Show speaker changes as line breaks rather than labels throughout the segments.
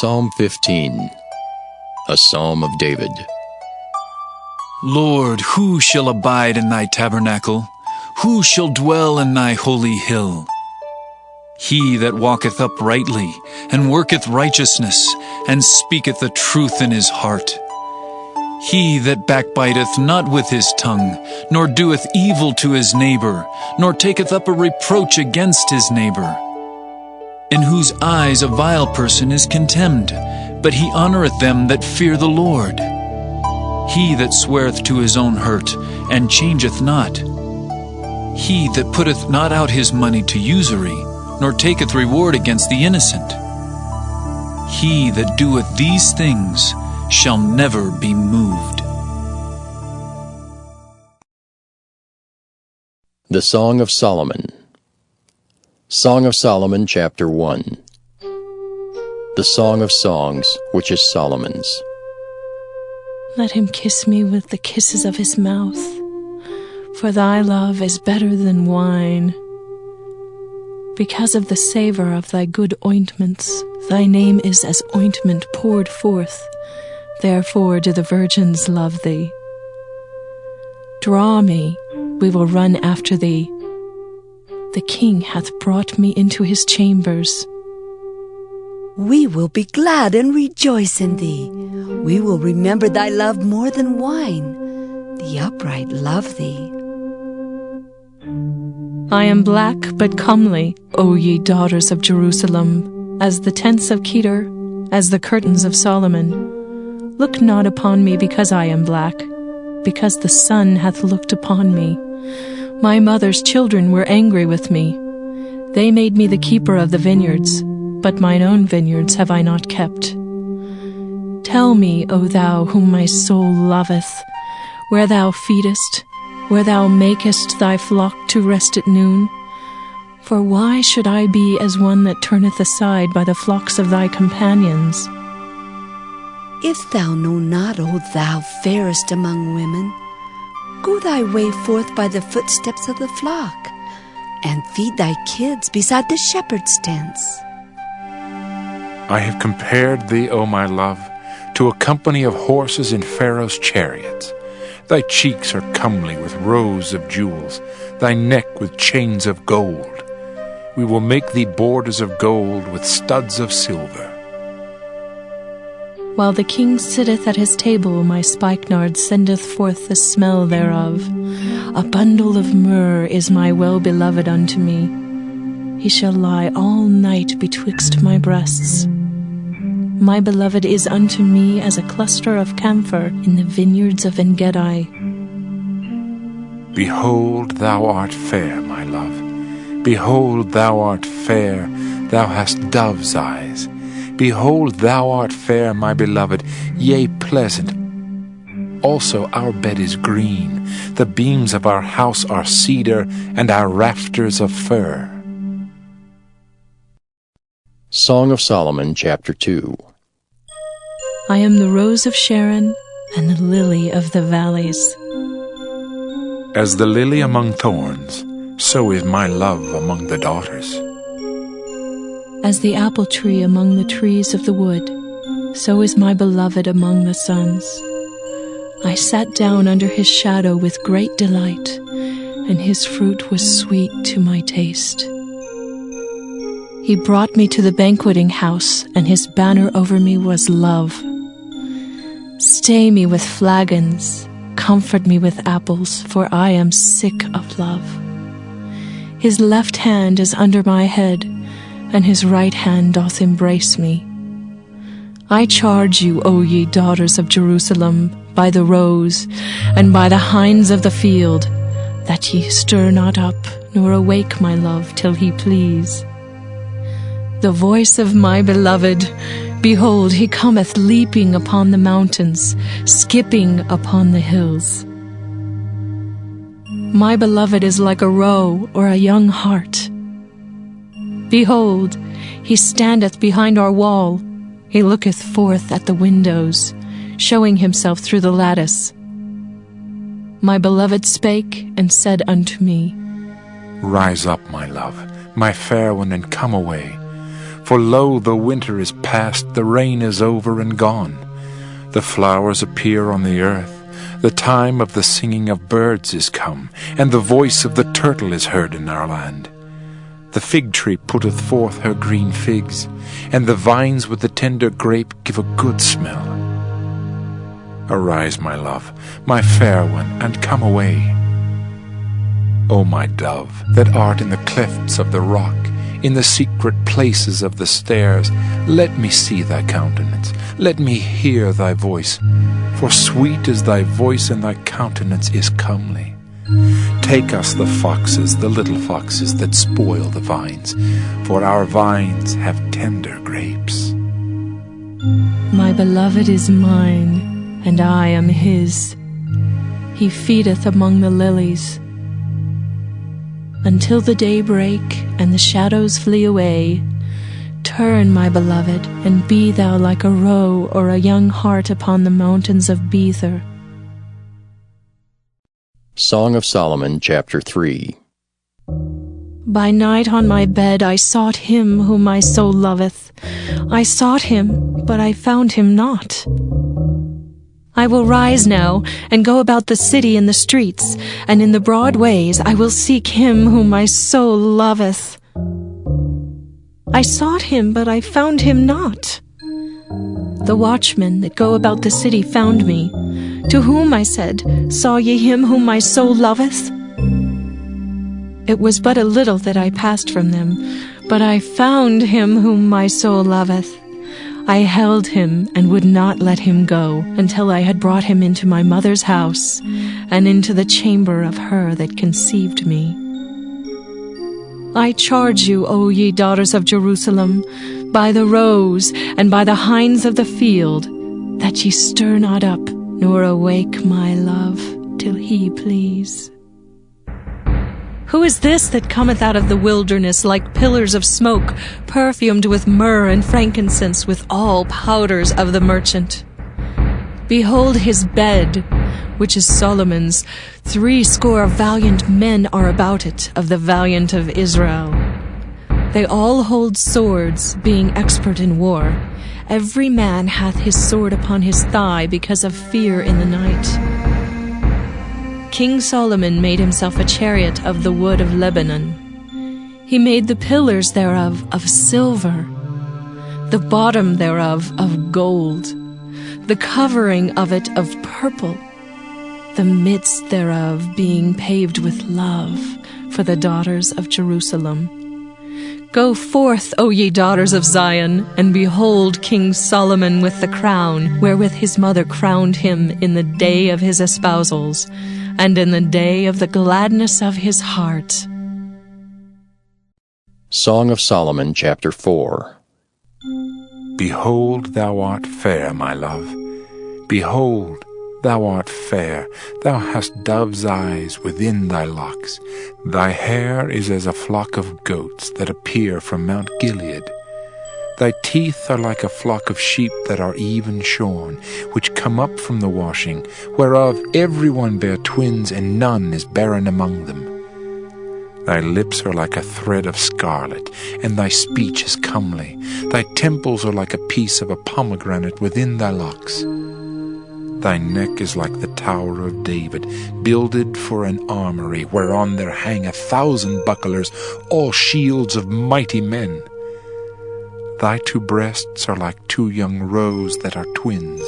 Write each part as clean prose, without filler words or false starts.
Psalm 15, a psalm of David.
Lord, who shall abide in thy tabernacle? Who shall dwell in thy holy hill? He that walketh uprightly, and worketh righteousness, and speaketh the truth in his heart. He that backbiteth not with his tongue, nor doeth evil to his neighbor, nor taketh up a reproach against his neighbor. In whose eyes a vile person is contemned, but he honoureth them that fear the Lord. He that sweareth to his own hurt, and changeth not. He that putteth not out his money to usury, nor taketh reward against the innocent. He that doeth these things shall never be moved.
The Song of Solomon. Song of Solomon, chapter 1. The Song of Songs, which is Solomon's.
Let him kiss me with the kisses of his mouth, for thy love is better than wine. Because of the savour of thy good ointments, thy name is as ointment poured forth. Therefore do the virgins love thee. Draw me, we will run after thee. The king hath brought me into his chambers.
We will be glad and rejoice in thee. We will remember thy love more than wine. The upright love thee.
I am black but comely, O ye daughters of Jerusalem, as the tents of Kedar, as the curtains of Solomon. Look not upon me because I am black, because the sun hath looked upon me. My mother's children were angry with me. They made me the keeper of the vineyards, but mine own vineyards have I not kept. Tell me, O thou whom my soul loveth, where thou feedest, where thou makest thy flock to rest at noon. For why should I be as one that turneth aside by the flocks of thy companions?
If thou know not, O thou fairest among women, go thy way forth by the footsteps of the flock, and feed thy kids beside the shepherd's tents.
I have compared thee, O my love, to a company of horses in Pharaoh's chariots. Thy cheeks are comely with rows of jewels, thy neck with chains of gold. We will make thee borders of gold with studs of silver.
While the king sitteth at his table, my spikenard sendeth forth the smell thereof. A bundle of myrrh is my well-beloved unto me. He shall lie all night betwixt my breasts. My beloved is unto me as a cluster of camphor in the vineyards of En-gedi.
Behold, thou art fair, my love. Behold, thou art fair, thou hast dove's eyes. Behold, thou art fair, my beloved, yea, pleasant. Also our bed is green, the beams of our house are cedar, and our rafters of fir.
Song of Solomon, chapter 2.
I am the rose of Sharon and the lily of the valleys.
As the lily among thorns, so is my love among the daughters.
As the apple tree among the trees of the wood, so is my beloved among the sons. I sat down under his shadow with great delight, and his fruit was sweet to my taste. He brought me to the banqueting house, and his banner over me was love. Stay me with flagons, comfort me with apples, for I am sick of love. His left hand is under my head, and his right hand doth embrace me. I charge you, O ye daughters of Jerusalem, by the roes, and by the hinds of the field, that ye stir not up, nor awake my love till he please. The voice of my beloved, behold, he cometh leaping upon the mountains, skipping upon the hills. My beloved is like a roe or a young hart. Behold, he standeth behind our wall. He looketh forth at the windows, showing himself through the lattice. My beloved spake and said unto me,
Rise up, my love, my fair one, and come away. For lo, the winter is past, the rain is over and gone. The flowers appear on the earth, the time of the singing of birds is come, and the voice of the turtle is heard in our land. The fig tree putteth forth her green figs, and the vines with the tender grape give a good smell. Arise, my love, my fair one, and come away. O my dove, that art in the clefts of the rock, in the secret places of the stairs, let me see thy countenance, let me hear thy voice, for sweet is thy voice and thy countenance is comely. Take us the foxes, the little foxes that spoil the vines, for our vines have tender grapes.
My beloved is mine, and I am his. He feedeth among the lilies. Until the day break and the shadows flee away, turn, my beloved, and be thou like a roe or a young hart upon the mountains of Bether.
Song of Solomon, chapter 3.
By night on my bed I sought him whom my soul loveth. I sought him, but I found him not. I will rise now, and go about the city in the streets, and in the broad ways I will seek him whom my soul loveth. I sought him, but I found him not. The watchmen that go about the city found me, to whom I said, Saw ye him whom my soul loveth? It was but a little that I passed from them, but I found him whom my soul loveth. I held him and would not let him go until I had brought him into my mother's house and into the chamber of her that conceived me. I charge you, O ye daughters of Jerusalem, by the roes and by the hinds of the field, that ye stir not up, nor awake my love, till he please. Who is this that cometh out of the wilderness like pillars of smoke, perfumed with myrrh and frankincense, with all powders of the merchant? Behold his bed, which is Solomon's. 80 valiant men are about it, of the valiant of Israel. They all hold swords, being expert in war. Every man hath his sword upon his thigh, because of fear in the night. King Solomon made himself a chariot of the wood of Lebanon. He made the pillars thereof of silver, the bottom thereof of gold, the covering of it of purple, the midst thereof being paved with love for the daughters of Jerusalem. Go forth, O ye daughters of Zion, and behold King Solomon with the crown, wherewith his mother crowned him in the day of his espousals, and in the day of the gladness of his heart.
Song of Solomon, chapter 4.
Behold, thou art fair, my love. Behold, thou art fair. Thou hast dove's eyes within thy locks. Thy hair is as a flock of goats that appear from Mount Gilead. Thy teeth are like a flock of sheep that are even shorn, which come up from the washing, whereof every one bare twins, and none is barren among them. Thy lips are like a thread of scarlet, and thy speech is comely. Thy temples are like a piece of a pomegranate within thy locks. Thy neck is like the Tower of David, builded for an armory, whereon there hang 1,000 bucklers, all shields of mighty men. Thy 2 breasts are like 2 young roes that are twins,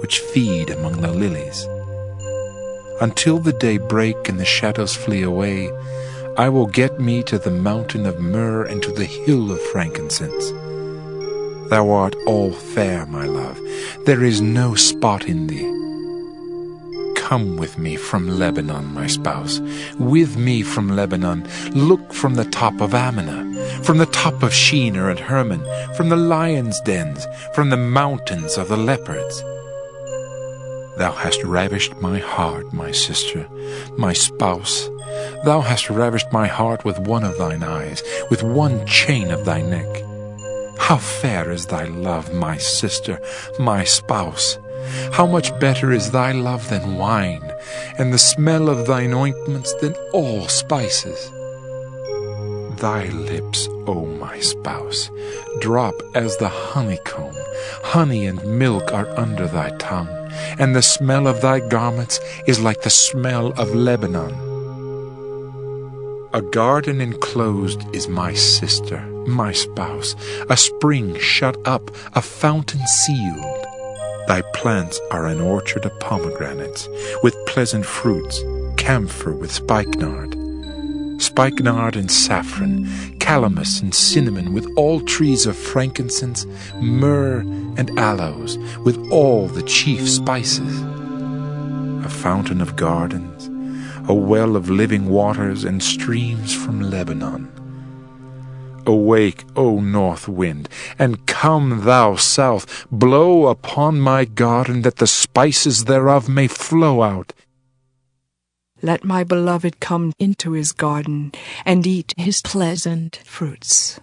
which feed among the lilies. Until the day break and the shadows flee away, I will get me to the mountain of myrrh and to the hill of frankincense. Thou art all fair, my love. There is no spot in thee. Come with me from Lebanon, my spouse. With me from Lebanon. Look from the top of Amana, from the top of Shinar and Hermon, from the lions' dens, from the mountains of the leopards. Thou hast ravished my heart, my sister, my spouse. Thou hast ravished my heart with one of thine eyes, with one chain of thy neck. How fair is thy love, my sister, my spouse! How much better is thy love than wine, and the smell of thine ointments than all spices! thy lips, O my spouse, drop as the honeycomb. Honey and milk are under thy tongue, and the smell of thy garments is like the smell of Lebanon. A garden enclosed is my sister, my spouse, a spring shut up, a fountain sealed. Thy plants are an orchard of pomegranates, with pleasant fruits, camphor with spikenard and saffron, calamus and cinnamon, with all trees of frankincense, myrrh and aloes, with all the chief spices. A fountain of gardens, a well of living waters, and streams from Lebanon. Awake, O north wind, and come, thou south, blow upon my garden, that the spices thereof may flow out.
Let my beloved come into his garden, and eat his pleasant fruits.